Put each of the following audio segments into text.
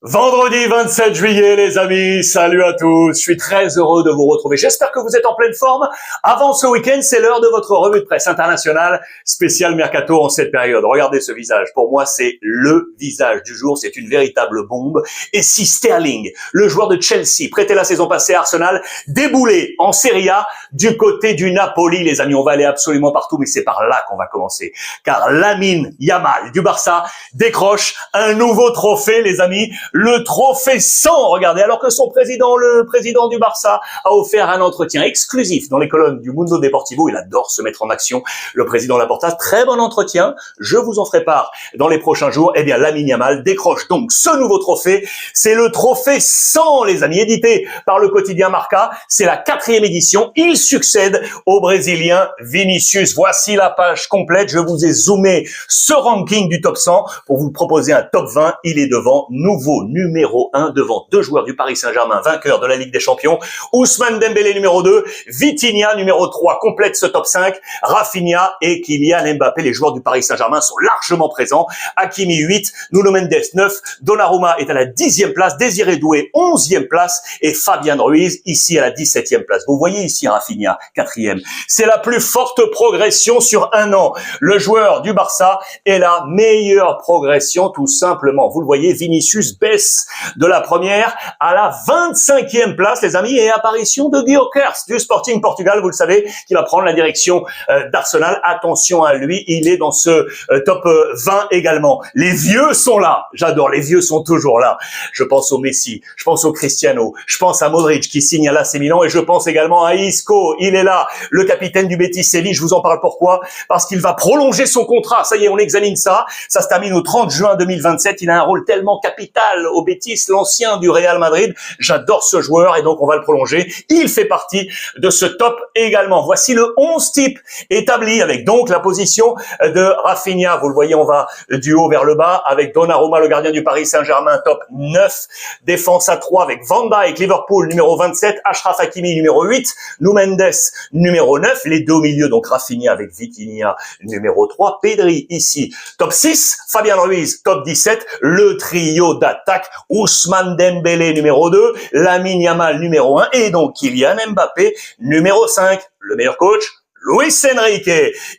Vendredi 27 juillet, les amis, salut à tous, je suis très heureux de vous retrouver. J'espère que vous êtes en pleine forme. Avant ce week-end, c'est l'heure de votre revue de presse internationale spéciale Mercato en cette période. Regardez ce visage, pour moi c'est le visage du jour, c'est une véritable bombe. Et si Sterling, le joueur de Chelsea, prêté la saison passée à Arsenal, déboulé en Serie A du côté du Napoli, les amis, on va aller absolument partout, mais c'est par là qu'on va commencer. Car Lamine Yamal du Barça décroche un nouveau trophée, les amis. Le trophée 100, regardez, alors que son président, le président du Barça, a offert un entretien exclusif dans les colonnes du Mundo Deportivo. Il adore se mettre en action, le président Laporta. Très bon entretien, je vous en ferai part dans les prochains jours. Eh bien, Lamine Yamal décroche donc ce nouveau trophée. C'est le trophée 100, les amis, édité par le quotidien Marca. C'est la 4e édition. Il succède au Brésilien Vinicius. Voici la page complète. Je vous ai zoomé ce ranking du top 100 pour vous proposer un top 20. Il est devant nouveau numéro 1 devant deux joueurs du Paris Saint-Germain, vainqueurs de la Ligue des Champions. Ousmane Dembélé numéro 2, Vitinha numéro 3 complète ce top 5. Rafinha et Kylian Mbappé, les joueurs du Paris Saint-Germain, sont largement présents. Hakimi 8, Nuno Mendes 9, Donnarumma est à la 10e place, Désiré Doué 11e place et Fabian Ruiz ici à la 17e place. Vous voyez ici Rafinha 4e. C'est la plus forte progression sur un an. Le joueur du Barça est la meilleure progression tout simplement. Vous le voyez, Vinicius baisse de la première à la 25e place, les amis, et apparition de Gyökeres du Sporting Portugal, vous le savez, qui va prendre la direction d'Arsenal. Attention à lui, il est dans ce top 20 également. Les vieux sont là, j'adore, les vieux sont toujours là. Je pense au Messi, je pense au Cristiano, je pense à Modric qui signe à l'AC Milan et je pense également à Isco, il est là, le capitaine du Betis Séville. Je vous en parle pourquoi? Parce qu'il va prolonger son contrat, ça y est, on examine ça, ça se termine au 30 juin 2027, il a un rôle tellement capital au Betis, l'ancien du Real Madrid. J'adore ce joueur et donc on va le prolonger. Il fait partie de ce top également. Voici le 11 type établi avec donc la position de Rafinha. Vous le voyez, on va du haut vers le bas avec Donnarumma, le gardien du Paris Saint-Germain, top 9. Défense à 3 avec Van Dijk, Liverpool, numéro 27. Achraf Hakimi, numéro 8. Nuno Mendes, numéro 9. Les deux au milieu, donc Rafinha avec Vitinha, numéro 3. Pedri ici, top 6. Fabian Ruiz, top 17. Le trio d'attaque, Ousmane Dembélé numéro 2, Lamine Yamal numéro 1 et donc Kylian Mbappé numéro 5. Le meilleur coach, Luis Enrique,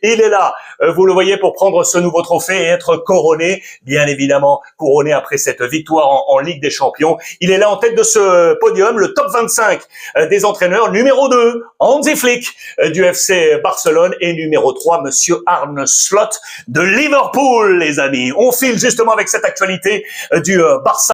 il est là, vous le voyez, pour prendre ce nouveau trophée et être couronné, bien évidemment couronné après cette victoire en Ligue des Champions. Il est là en tête de ce podium, le top 25 des entraîneurs, numéro 2, Hansi Flick du FC Barcelone et numéro 3, monsieur Arne Slot de Liverpool, les amis. On file justement avec cette actualité du Barça.